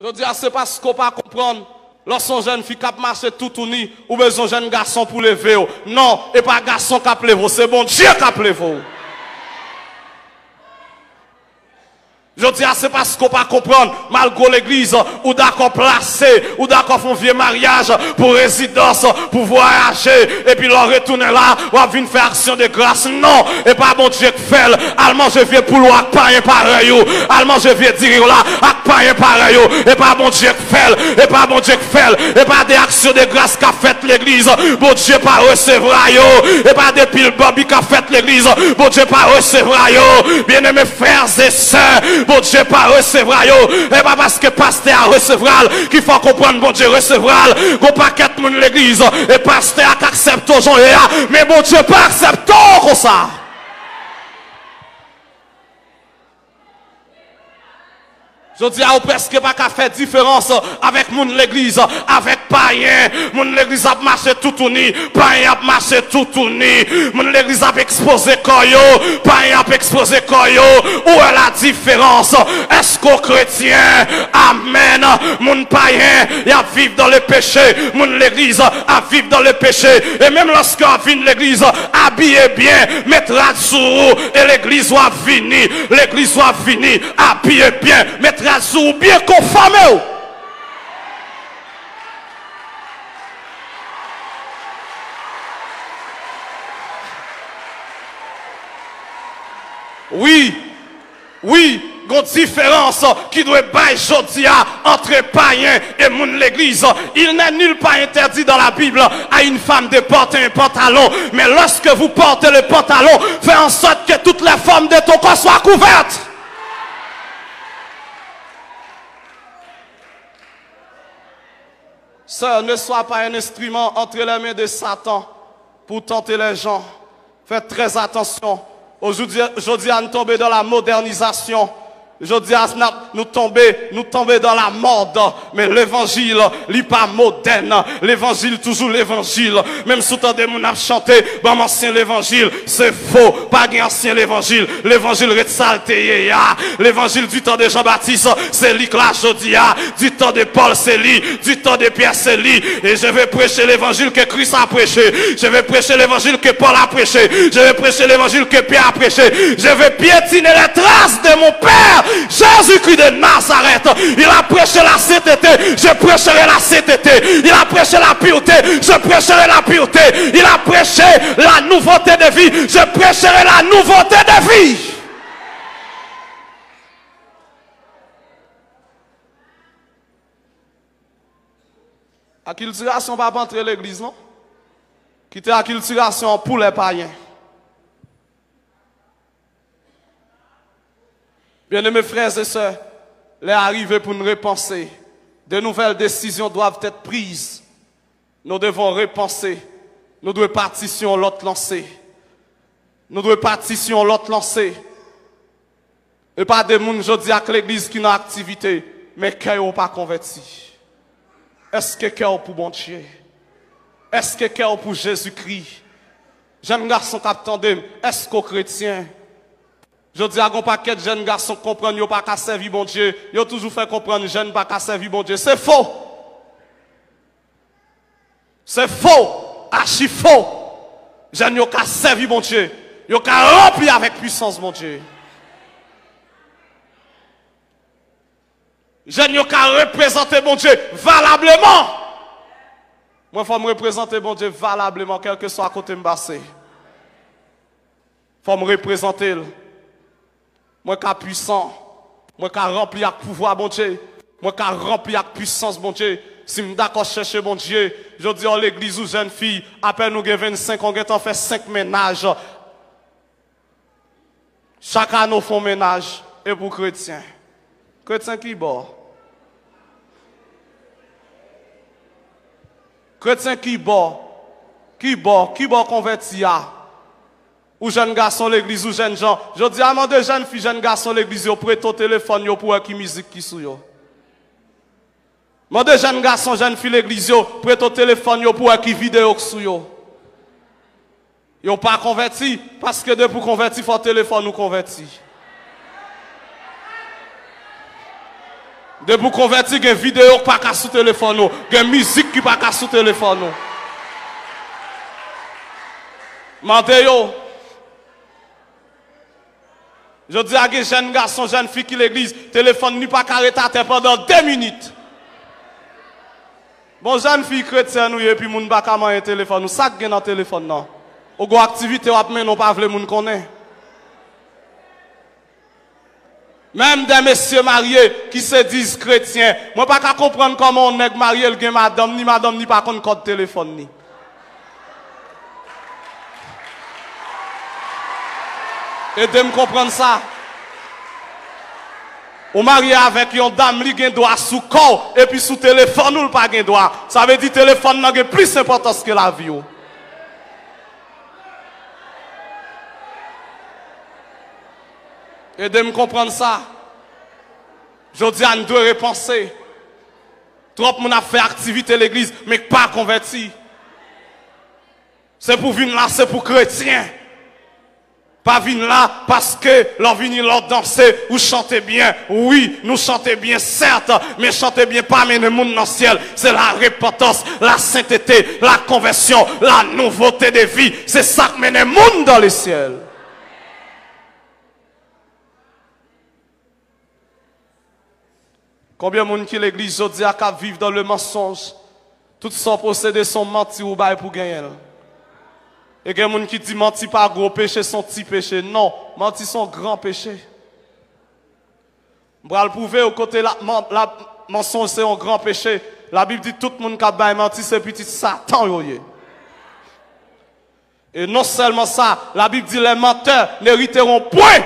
Je dis, c'est parce qu'on ne peut pas comprendre. Lorsqu'on jeune fille qui marche tout uni, ou besoin de jeune garçon pour lever. Non, et pas garçon qui levé, c'est bon Dieu qui levé. Je dis, c'est parce qu'on ne peut pas comprendre, malgré l'église, ou d'accord placé, ou d'accord font vieux mariage, pour résidence, pour voyager, et puis leur retourner là, ou à venir faire action de grâce. Non, et pas bon Dieu qui fait. Allemand, je viens pour l'ouac, pas un pareil. Allemand, je viens dire là, ak pas un pareil. Et pas bon Dieu qui fait, et pas bon Dieu qui fait, et pas des actions de grâce qu'a fait l'église. Bon Dieu pas recevoir yo, et pas des piles Bobby qu'a fait l'église. Bon Dieu pas recevoir yo, bien aimés frères et sœurs. Bon Dieu pas recevoir yo, et pas parce que pasteur a recevoir qu'il faut comprendre bon Dieu recevoir. Go paquet moun l'église et pasteur qui accepte aux gens mais bon Dieu pas accepte comme ça. Je dis à presque pas qu'à faire différence avec moun l'église, avec païen. Moun l'église a marché tout uni, païen a marché tout uni. Moun l'église a exposé koyo, païen a exposé koyo. Où est la différence? Est-ce qu'au chrétien, amen, moun païen, il a vivre dans le péché, moun l'église a vivre dans le péché. Et même lorsqu'on vient l'église, habillez bien, mettra sous et l'église va venir, l'église va venir, habillez bien, mettra ou bien conformé. Oui, il y a une différence qui doit bailler jodia entre païens et moun l'église. Il n'est nulle part interdit dans la Bible à une femme de porter un pantalon. Mais lorsque vous portez le pantalon, faites en sorte que toutes les formes de ton corps soient couvertes. Sœur, ne sois pas un instrument entre les mains de Satan pour tenter les gens. Faites très attention. Aujourd'hui, nous tombons dans la modernisation. Aujourd'hui, nous tombons dans la mode. Mais l'évangile, n'est pas moderne. L'évangile, toujours l'évangile. Même sous temps de mon a chanté, bon, ancien l'évangile, c'est faux. Pas ancien l'évangile. L'évangile retsalté, l'évangile du temps de Jean-Baptiste, c'est lui que là, Jodia. Du temps de Paul, c'est lui. Du temps de Pierre, c'est lui. Et je vais prêcher l'évangile que Christ a prêché. Je vais prêcher l'évangile que Paul a prêché. Je vais prêcher l'évangile que Pierre a prêché. Je vais piétiner les traces de mon Père. Jésus-Christ de Nazareth, il a prêché la sainteté, je prêcherai la sainteté. Il a prêché la pureté, je prêcherai la pureté. Il a prêché la nouveauté de vie, je prêcherai la nouveauté de vie. Acculturation va pas entrer l'église, non? Qui était acculturation pour les païens. Bien-aimés frères et sœurs, l'heure est arrivée pour nous repenser. De nouvelles décisions doivent être prises. Nous devons repenser. Nous devons partir sur l'autre lancé. Nous devons partir sur l'autre lancé. Et pas des gens, je dis à l'église qui n'a activité, mais qui n'ont pas converti. Est-ce que cœur pour bon Dieu? Est-ce que cœur pour Jésus-Christ? Jeune garçon qui attendent, est-ce qu'aux chrétiens? Je dis à un paquet de jeunes garçons qui comprennent qu'ils n'ont pas qu'à servir bon Dieu. Ils ont toujours fait comprendre que jeunes n'ont pas qu'à servir bon Dieu. C'est faux. C'est faux. Archi faux. Jeunes n'ont qu'à servir bon Dieu. Ils n'ont qu'à remplir avec puissance mon Dieu. Jeunes n'ont qu'à représenter bon Dieu valablement. Moi, il faut me représenter bon Dieu valablement, quel que soit à côté de m'bassé. Il faut me représenter. Moi qui suis puissant, moi qui rempli avec pouvoir, bon Dieu, moi qui rempli avec puissance, bon Dieu. Si je suis d'accord chercher, bon Dieu, je dis à l'église ou jeune fille, après nous 25, on a fait 5 ménages. Chaque année, nous faisons ménage. Et pour chrétiens. Chrétiens qui bon? Chrétiens qui bon? Qui bon converti à? Ou jeune garçon l'église ou jeune gens. Je dis à mon de jeunes filles, jeunes garçons l'église, yo prêt au téléphone yo pour qui musique qui sou yo. Mon de jeunes garçons, jeunes filles l'église yo prêt au téléphone yo pour qui vidéo qui sou yo. Yo pas converti parce que de pour convertir faut téléphone nous converti. De vous convertir, il y a une vidéo qui pas sous téléphone, il y a une musique qui pas sous téléphone. Mandez-yo. Je dis à des jeunes garçons, jeunes filles qui l'église, téléphone n'est pas arrêté pendant 2 minutes. Bon, jeunes filles chrétiennes, et puis moun pas un téléphone, nous ça dans le téléphone non. Ou go activité ou mais non pas vle moun connaît. Même des messieurs mariés qui se disent chrétiens, moi pas qu'à comprendre comment on est marié le gen madame ni pas contre code téléphone ni. Aidez-moi comprendre ça. Ou marié avec une dame qui a droit sous corps et puis sous téléphone ou pas gen droit. Ça veut dire téléphone n'a plus d'importance que la vie. Aidez-moi comprendre ça. Je dis à nous deux repenser. Trop de monde a fait activité à l'église, mais pas converti. C'est pour venir là, c'est pour chrétiens. Pas venir là parce que l'on vient là danser ou chanter bien. Oui, nous chantons bien, certes, mais chanter bien pas mais le monde dans le ciel. C'est la repentance, la sainteté, la conversion, la nouveauté de vie. C'est ça qui mène le monde dans le ciel. Combien de monde qui l'église aujourd'hui a qu'à vivre dans le mensonge? Tout son procédé sont menti ou bail pour gagner. Et il y a des gens qui disent menti pas gros péché, son petit péché. Non, menti son grand péché. Je vais le prouver au côté la mensonge c'est un grand péché. La Bible dit tout le monde qui a bail menti c'est petit Satan. Et non seulement ça, la Bible dit les menteurs n'hériteront point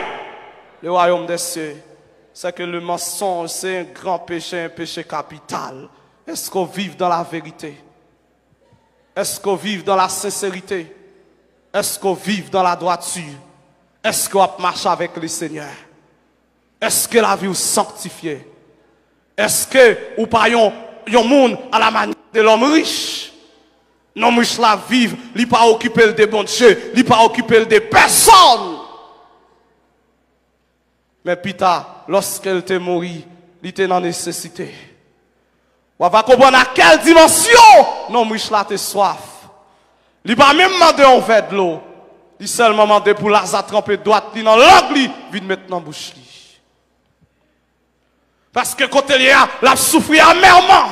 le royaume des cieux. C'est que le mensonge, c'est un grand péché, un péché capital. Est-ce qu'on vive dans la vérité? Est-ce qu'on vive dans la sincérité? Est-ce qu'on vive dans la droiture? Est-ce qu'on marche avec le Seigneur? Est-ce que la vie est sanctifiée? Est-ce que ou pas yon monde à la manière de l'homme riche? L'homme riche la vive, il pas occupé des bons dieux, il pas occupé des personnes. Mais Pita, lorsqu'elle était morte, il était dans la nécessité. On va comprendre à quelle dimension non riche là te soif. Il va même demander un verre de l'eau. Il seulement demandé pour Lazare tremper droite dans l'angle, vite maintenant bouche li. Parce que quand il y a, la souffrir amèrement.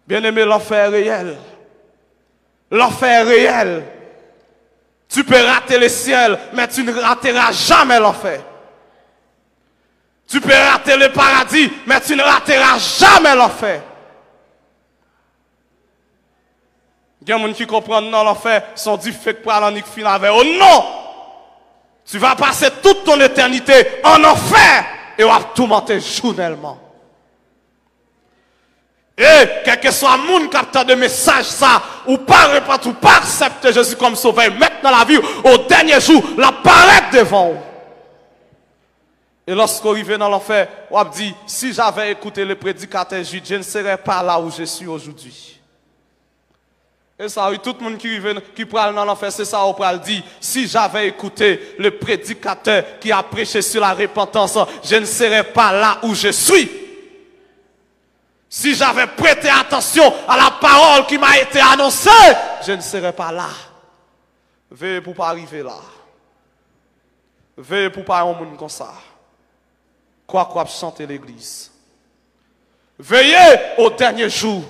Bien aimé, l'enfer est réel. L'enfer est réel. Tu peux rater le ciel, mais tu ne rateras jamais l'enfer. Tu peux rater le paradis, mais tu ne rateras jamais l'enfer. Il y a des gens qui comprennent non l'enfer, sont différents pour aller en fin avec. Oh non! Tu vas passer toute ton éternité en enfer et on va tout monter journellement. Et quel que soit le monde qui a de message ça, ou pas répondre, ou pas accepter Jésus comme sauveur, mettre dans la vie, au dernier jour, la paraître devant vous. Et lorsqu'on arrive dans l'enfer, on dit, si j'avais écouté le prédicateur juif, je ne serais pas là où je suis aujourd'hui. Et ça, oui, tout le monde qui parle dans l'enfer, c'est ça, on parle dire, si j'avais écouté le prédicateur qui a prêché sur la repentance, je ne serais pas là où je suis. Si j'avais prêté attention à la parole qui m'a été annoncée, je ne serais pas là. Veuillez pour pas arriver là. Veuillez pour pas un monde comme ça. Quoi chanter l'église. Veillez au dernier jour.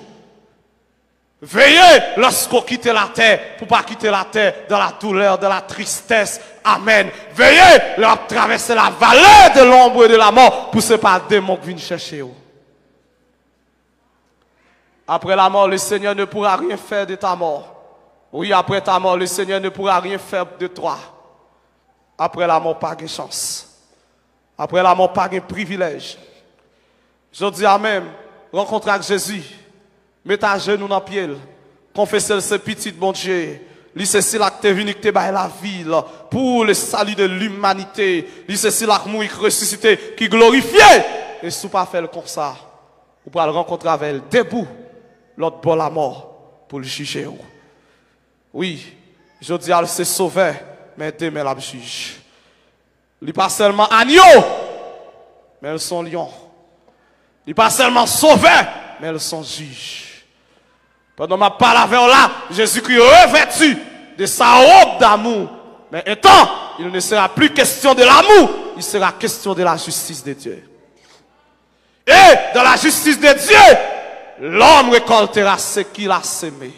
Veillez lorsqu'on quitte la terre, pour pas quitter la terre dans la douleur, dans la tristesse. Amen. Veillez leur traverser la vallée de l'ombre et de la mort pour ce pas démon qui vient chercher vous. Après la mort, le Seigneur ne pourra rien faire de ta mort. Oui, après ta mort, le Seigneur ne pourra rien faire de toi. Après la mort, pas de chance. Après la mort, pas de privilège. Je dis à même, rencontrer avec Jésus, mettez à genoux dans le pied, confessez ce petit bon Dieu. C'est là que tu es venu, que tu es la vie pour le salut de l'humanité. C'est là que tu es ressuscité, qui glorifié. Et si tu pas faire comme ça, vous pourrez le rencontrer avec elle debout. L'autre bon la mort pour le juger. Oui, je dis à c'est sauveur, mais demain la juge. Il n'est pas seulement agneau, mais ils sont lions. Ils pas seulement sauvés, mais ils sont juges. Pendant ma parole là, Jésus-Christ revêtu de sa robe d'amour. Mais étant, il ne sera plus question de l'amour, il sera question de la justice de Dieu. Et dans la justice de Dieu, l'homme récoltera ce qu'il a semé.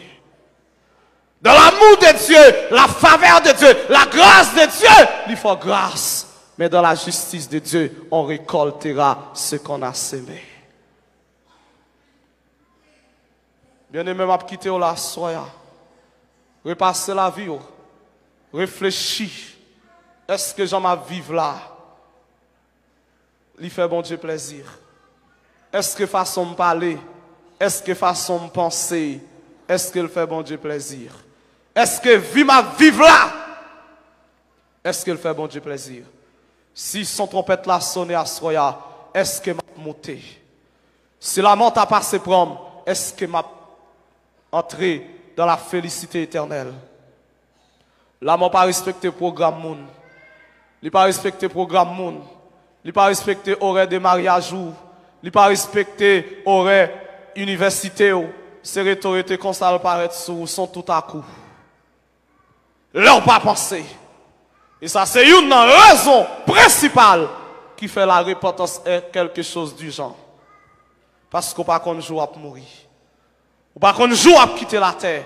Dans l'amour de Dieu, la faveur de Dieu, la grâce de Dieu, il faut grâce. Mais dans la justice de Dieu, on récoltera ce qu'on a semé. Bien-aimé, m'a quitté la soya. Repasser la vie. Réfléchis. Est-ce que j'en m'a vivre là? Il fait bon Dieu plaisir. Est-ce que façon de parler? Est-ce que façon de penser? Est-ce qu'il fait bon Dieu plaisir? Est-ce que vie ma vivre là? Est-ce qu'il fait bon Dieu plaisir? Si son trompette là sonne à soya, est-ce que m'a monté? Si la monte a passé prom, est-ce que m'a entré dans la félicité éternelle? Là, m'a pas respecté le programme moun. Il pas respecté le programme moun. Il pas respecté horaire de mariage ou. Il pas respecté horaire université ou. Ces rhétoriques comme ça paraît sous sont tout à coup. Leur pas pensé. Et ça c'est une raison principale qui fait la repentance est quelque chose du genre. Parce qu'on pas qu'on joue à mourir. Ou pas qu'on joue à quitter la terre.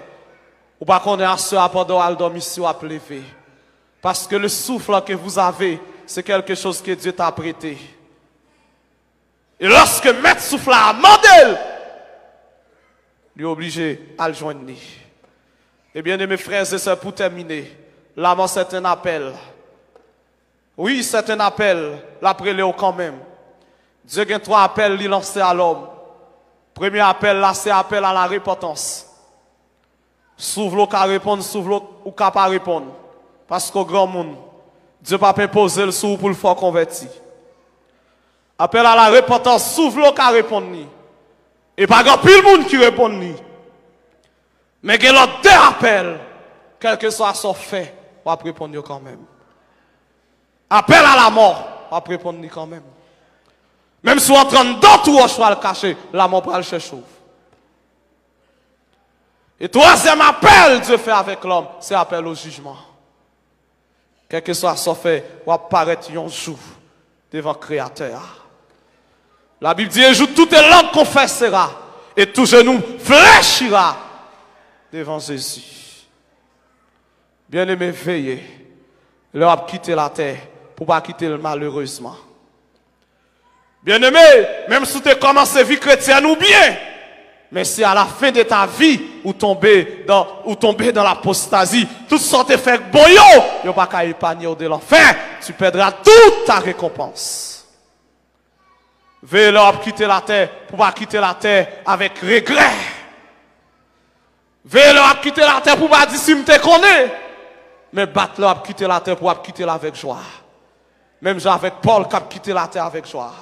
Ou pas qu'on est à ce pendant à dormir ici ou à lever. Parce que le souffle que vous avez, c'est quelque chose que Dieu t'a prêté. Et lorsque maître souffle a mandé, il est obligé à le joindre. Et bien, mes frères et sœurs, pour terminer, là, c'est un appel. Oui, c'est un appel. L'appel quand même. Dieu a 3 appels il lancé à l'homme. Premier appel, là, c'est appel à la repentance. S'ouvre l'eau qu'à répondre, s'ouvre l'eau ou qu'à pas répondre. Parce qu'au grand monde, Dieu n'a pas imposé le sou pour le faire convertir. Appel à la repentance, s'ouvre l'eau qu'à répondre. Et pas grand pile monde qui répond ni. Mais il y a l'autre 2 appels, quel que soit son fait, on va répondre quand même. Appel à la mort, on va répondre quand même. Même si on est en train d'autres choix le cacher, la mort va le chercher. Et 3e appel Dieu fait avec l'homme, c'est appel au jugement. Quel que soit son fait, on va apparaître un jour devant le Créateur. La Bible dit un jour, toute langue confessera et tout genou fléchira devant Jésus. Bien-aimé, veillez. Leur a quitté la terre pour ne pas quitter le malheureusement. Bien-aimé, même si tu commences à vie chrétienne ou bien, mais si à la fin de ta vie, ou tomber dans l'apostasie, tout ce que tu fais bon yo, tu pas qu'à épargner de l'enfer, tu perdras toute ta récompense. Veillez leur quitter la terre pour pas quitter la terre avec regret. Veillez leur quitter la terre pour pas dire si je te connais. Mais battre leur quitter la terre pour quitter la avec joie. Même avec Paul qui a quitté la terre avec joie.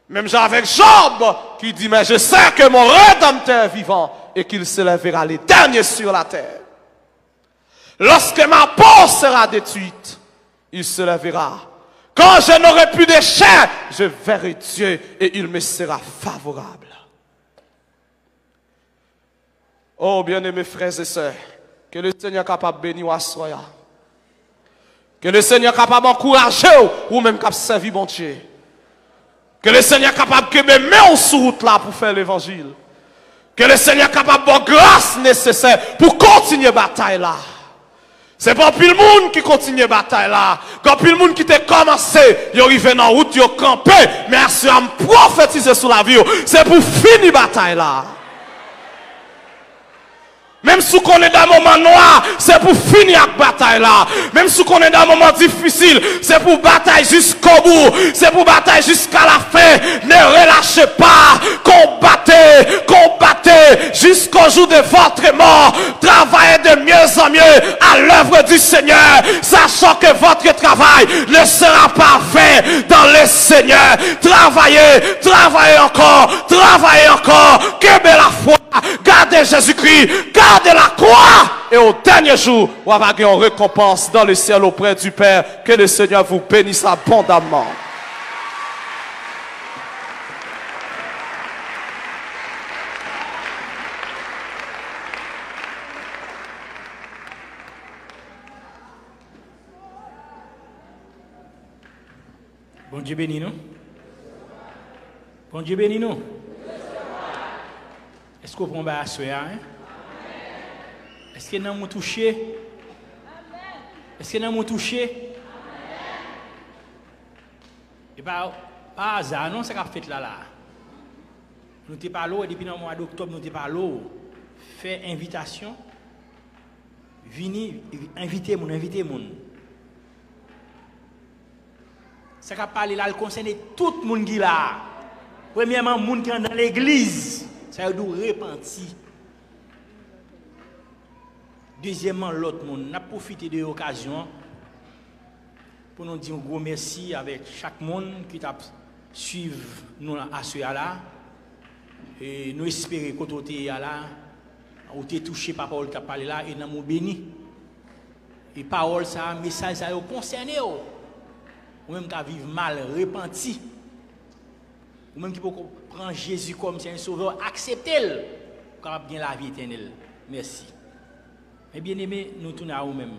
Même avec Job qui dit, mais je sais que mon Rédempteur est vivant et qu'il se lèvera les derniers sur la terre. Lorsque ma peau sera détruite, il se lèvera. Quand je n'aurai plus de chair, je verrai Dieu et il me sera favorable. Oh, bien-aimés frères et sœurs, que le Seigneur soit capable de bénir à soi. Que le Seigneur soit capable d'encourager ou même capable de servir bon Dieu. Que le Seigneur soit capable de me mettre sur route là pour faire l'évangile. Que le Seigneur soit capable de grâce nécessaire pour continuer la bataille là. C'est pas plus le monde qui continue la bataille là. Quand plus le monde qui t'a commencé, il arrive dans la route, il campé, mais à me prophétiser sur la vie, c'est pour finir la bataille là. Même si on est dans un moment noir, c'est pour finir la bataille là. Même si on est dans un moment difficile, c'est pour bataille jusqu'au bout. C'est pour bataille jusqu'à la fin. Ne relâchez pas. Combattez, combattez jusqu'au jour de votre mort. Travaillez de mieux en mieux à l'œuvre du Seigneur, sachant que votre travail ne sera pas fait dans le Seigneur. Travaillez, travaillez encore, que la foi. Gardez Jésus-Christ, gardez la croix. Et au dernier jour, on va gagner une récompense dans le ciel auprès du Père. Que le Seigneur vous bénisse abondamment. Bon Dieu bénis nous. Bon Dieu bénis nous. Est-ce qu'on prend à soi? Est-ce que nous avons touché? Est-ce que nous avons touché? Et pas hasard, non, c'est qu'a fait là. Nous t'es pas là, et depuis le mois d'octobre, nous t'es pas là. Fait invitation. Venez, invitez mon. Ça qu'a parlé là, le concerne tout le monde qui est là. Premièrement, le monde qui est dans l'église, ça doit repentir. Deuxièmement, l'autre monde, n'a profité de l'occasion pour nous dire un gros merci avec chaque monde qui t'a suivi nous à ce là. Et nous espérons que tu es là, ou tu es touché par la parole qui a parlé là, et nous sommes bénis. Et parole, ça, message, ça a concerné. Ou même qui vivent mal, repenti. Ou même qui peut prendre Jésus comme un sauveur, accepter-le, pour bien la vie éternelle. Merci. Mais bien aimé, nous tournons à nous-mêmes.